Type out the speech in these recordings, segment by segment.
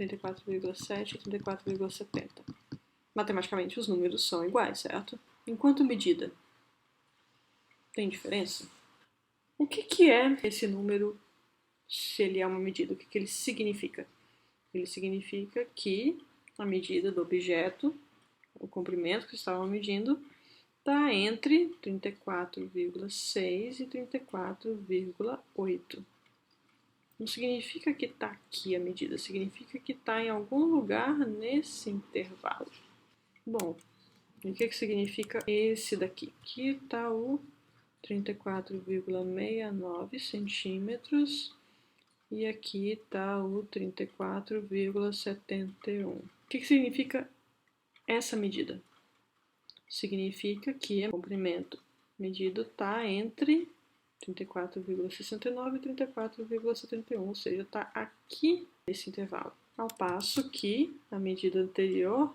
34,7 e 34,70. Matematicamente, os números são iguais, certo? Enquanto medida, tem diferença? O que é esse número, se ele é uma medida? O que ele significa? Ele significa que a medida do objeto, o comprimento que estavam medindo, está entre 34,6 e 34,8. Não significa que está aqui a medida, significa que está em algum lugar nesse intervalo. Bom, e o que significa esse daqui? Aqui está o 34,69 centímetros e aqui está o 34,71. O que significa essa medida? Significa que o comprimento medido está entre 34,69 e 34,71, ou seja, está aqui nesse intervalo. Ao passo que a medida anterior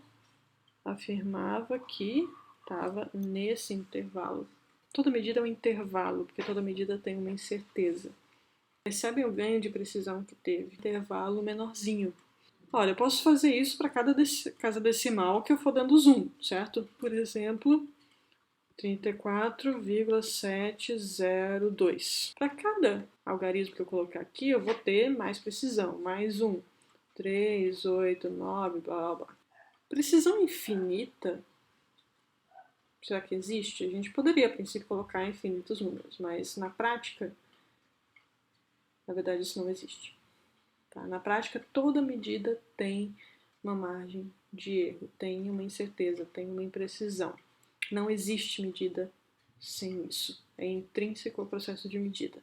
afirmava que estava nesse intervalo. Toda medida é um intervalo, porque toda medida tem uma incerteza. Percebem o ganho de precisão que teve? Intervalo menorzinho. Olha, eu posso fazer isso para cada casa decimal que eu for dando zoom, certo? Por exemplo, 34,702. Para cada algarismo que eu colocar aqui, eu vou ter mais precisão, mais 1, 3, 8, 9, blá, blá, blá. Precisão infinita, será que existe? A gente poderia, a princípio, colocar infinitos números, mas na prática, na verdade, isso não existe. Tá? Na prática, toda medida tem uma margem de erro, tem uma incerteza, tem uma imprecisão. Não existe medida sem isso. É intrínseco ao processo de medida.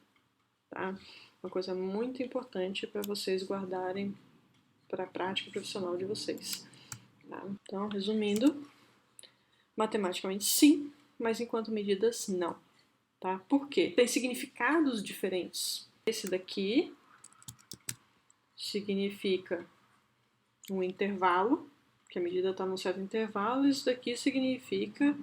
Tá? Uma coisa muito importante para vocês guardarem para a prática profissional de vocês. Tá? Então, resumindo, matematicamente sim, mas enquanto medidas não. Tá? Por quê? Tem significados diferentes. Esse daqui significa um intervalo, que a medida está num certo intervalo, isso daqui significa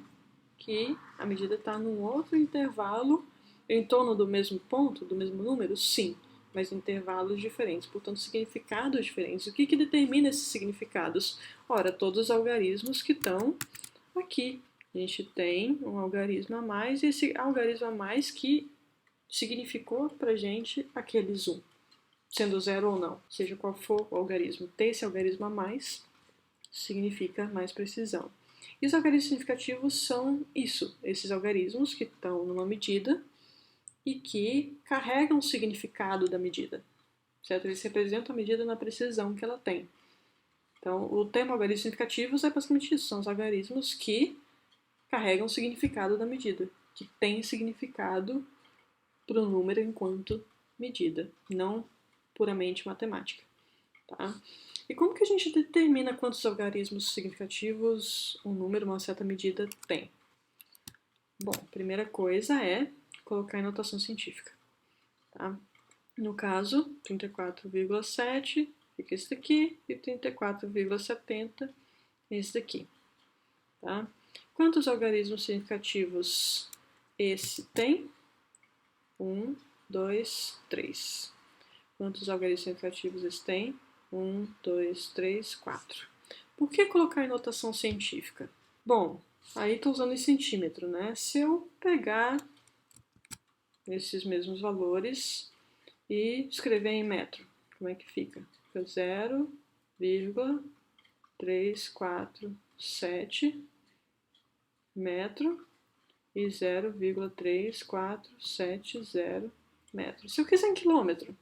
que a medida está num outro intervalo em torno do mesmo ponto, do mesmo número? Sim, mas intervalos diferentes, portanto, significados diferentes. O que determina esses significados? Ora, todos os algarismos que estão aqui. A gente tem um algarismo a mais, e esse algarismo a mais que significou para a gente aquele zoom, sendo zero ou não, seja qual for o algarismo. Ter esse algarismo a mais significa mais precisão. E os algarismos significativos são isso, esses algarismos que estão numa medida e que carregam o significado da medida, certo? Eles representam a medida na precisão que ela tem. Então, o termo algarismos significativos é basicamente isso, são os algarismos que carregam o significado da medida, que tem significado para o número enquanto medida, não puramente matemática. Tá? E como que a gente determina quantos algarismos significativos um número, uma certa medida, tem? Bom, a primeira coisa é colocar em notação científica. Tá? No caso, 34,7 fica esse daqui e 34,70 esse daqui. Tá? Quantos algarismos significativos esse tem? 1, 2, 3. Quantos algarismos significativos esse tem? 1, 2, 3, 4. Por que colocar em notação científica? Bom, aí estou usando em centímetro, né? Se eu pegar esses mesmos valores e escrever em metro, como é que fica? Fica 0,347 metro e 0,3470 metros. Se eu quiser em quilômetro,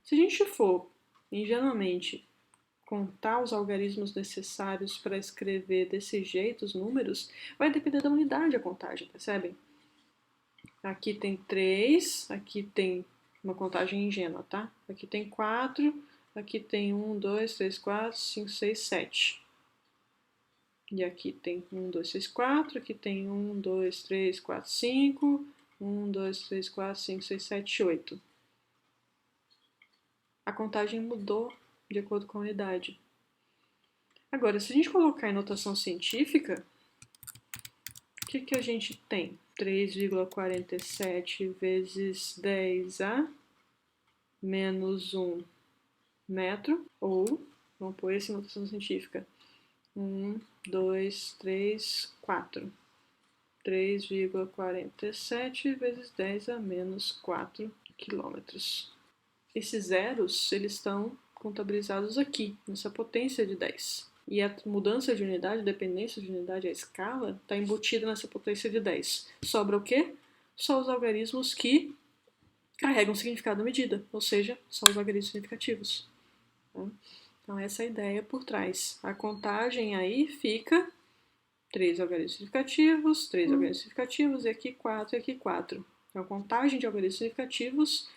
se a gente for ingenuamente contar os algarismos necessários para escrever desse jeito os números, vai depender da unidade a contagem, percebem? Aqui tem 3, aqui tem uma contagem ingênua, tá? Aqui tem 4, aqui tem 1, 2, 3, 4, 5, 6, 7. E aqui tem 1, 2, 3, 4, aqui tem 1, 2, 3, 4, 5, 1, 2, 3, 4, 5, 6, 7, 8. A contagem mudou de acordo com a unidade. Agora, se a gente colocar em notação científica, o que a gente tem? 3,47 vezes 10 a menos 1 metro, ou, vamos pôr essa notação científica, 1, 2, 3, 4. 3,47 vezes 10 a menos 4 quilômetros. Esses zeros, eles estão contabilizados aqui, nessa potência de 10. E a mudança de unidade, a dependência de unidade, a escala, está embutida nessa potência de 10. Sobra o quê? Só os algarismos que carregam o significado da medida, ou seja, só os algarismos significativos. Tá? Então, essa é a ideia por trás. A contagem aí fica 3 algarismos significativos, 3 algarismos significativos, e aqui 4, e aqui 4. Então, a contagem de algarismos significativos,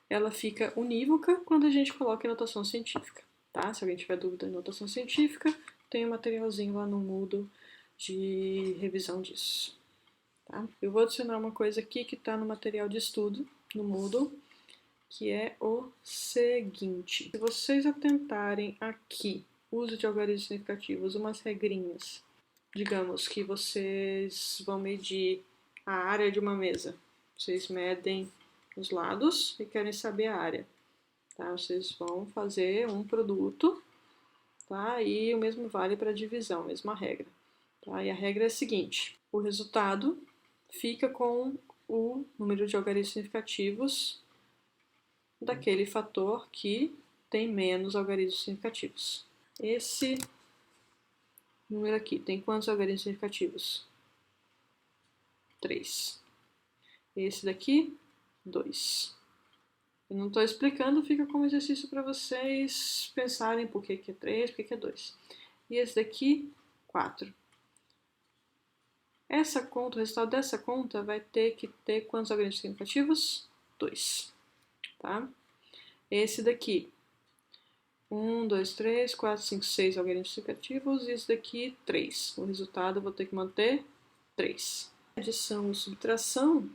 ela fica unívoca quando a gente coloca em notação científica, tá? Se alguém tiver dúvida em notação científica, tem um materialzinho lá no Moodle de revisão disso, tá? Eu vou adicionar uma coisa aqui que está no material de estudo, no Moodle, que é o seguinte. Se vocês atentarem aqui, uso de algarismos significativos, umas regrinhas. Digamos que vocês vão medir a área de uma mesa. Vocês medem os lados e querem saber a área. Tá? Vocês vão fazer um produto, tá? E o mesmo vale para divisão, mesma regra. Tá? E a regra é a seguinte: o resultado fica com o número de algarismos significativos daquele fator que tem menos algarismos significativos. Esse número aqui tem quantos algarismos significativos? 3. Esse daqui, 2. Eu não estou explicando, fica como exercício para vocês pensarem por que é 3, por que é 2. E esse daqui, 4. Essa conta, o resultado dessa conta vai ter que ter quantos algarismos significativos? 2. Tá? Esse daqui, 1, 2, 3, 4, 5, 6 algarismos significativos, e esse daqui, 3. O resultado eu vou ter que manter 3. Adição e subtração,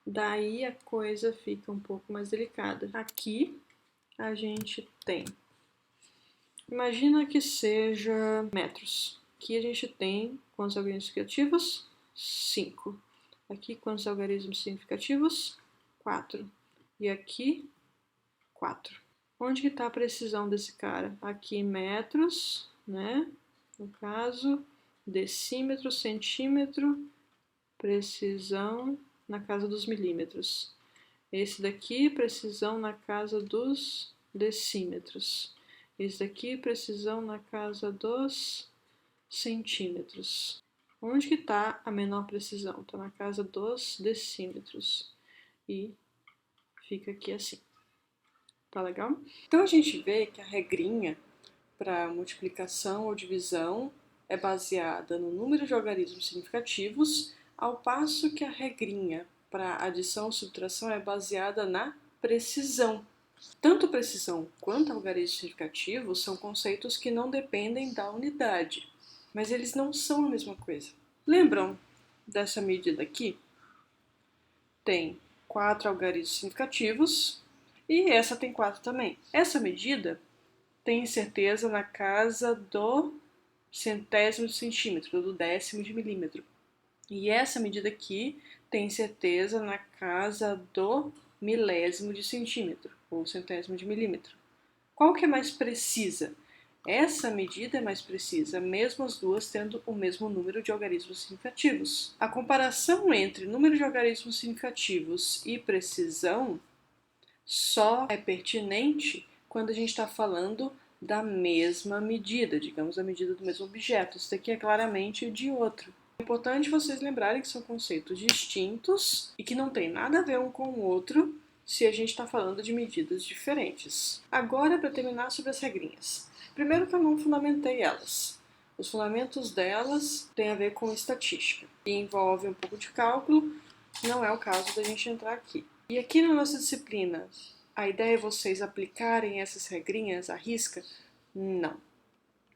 daí a coisa fica um pouco mais delicada. Aqui a gente tem, imagina que seja metros. Aqui a gente tem quantos algarismos significativos? 5. Aqui quantos algarismos significativos? 4. E aqui, 4. Onde que está a precisão desse cara? Aqui em metros, né? No caso, decímetro, centímetro, precisão na casa dos milímetros. Esse daqui, precisão na casa dos decímetros. Esse daqui, precisão na casa dos centímetros. Onde que está a menor precisão? Está na casa dos decímetros. E fica aqui assim. Tá legal? Então a gente vê que a regrinha para multiplicação ou divisão é baseada no número de algarismos significativos, ao passo que a regrinha para adição ou subtração é baseada na precisão. Tanto precisão quanto algarismos significativos são conceitos que não dependem da unidade, mas eles não são a mesma coisa. Lembram dessa medida aqui? Tem 4 algarismos significativos e essa tem 4 também. Essa medida tem certeza na casa do centésimo de centímetro, do décimo de milímetro. E essa medida aqui tem certeza na casa do milésimo de centímetro, ou centésimo de milímetro. Qual que é mais precisa? Essa medida é mais precisa, mesmo as duas tendo o mesmo número de algarismos significativos. A comparação entre número de algarismos significativos e precisão só é pertinente quando a gente está falando da mesma medida, digamos, a medida do mesmo objeto. Isso daqui é claramente de outro. É importante vocês lembrarem que são conceitos distintos e que não tem nada a ver um com o outro se a gente está falando de medidas diferentes. Agora, para terminar sobre as regrinhas. Primeiro que eu não fundamentei elas. Os fundamentos delas têm a ver com estatística e envolve um pouco de cálculo, não é o caso da gente entrar aqui. E aqui na nossa disciplina, a ideia é vocês aplicarem essas regrinhas à risca? Não.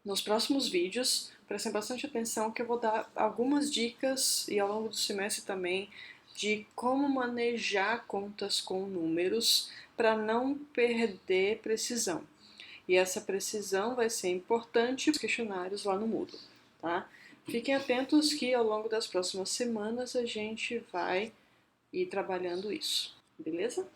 Nos próximos vídeos, prestem bastante atenção que eu vou dar algumas dicas, e ao longo do semestre também, de como manejar contas com números para não perder precisão. E essa precisão vai ser importante nos questionários lá no Moodle, tá? Fiquem atentos que ao longo das próximas semanas a gente vai ir trabalhando isso, beleza?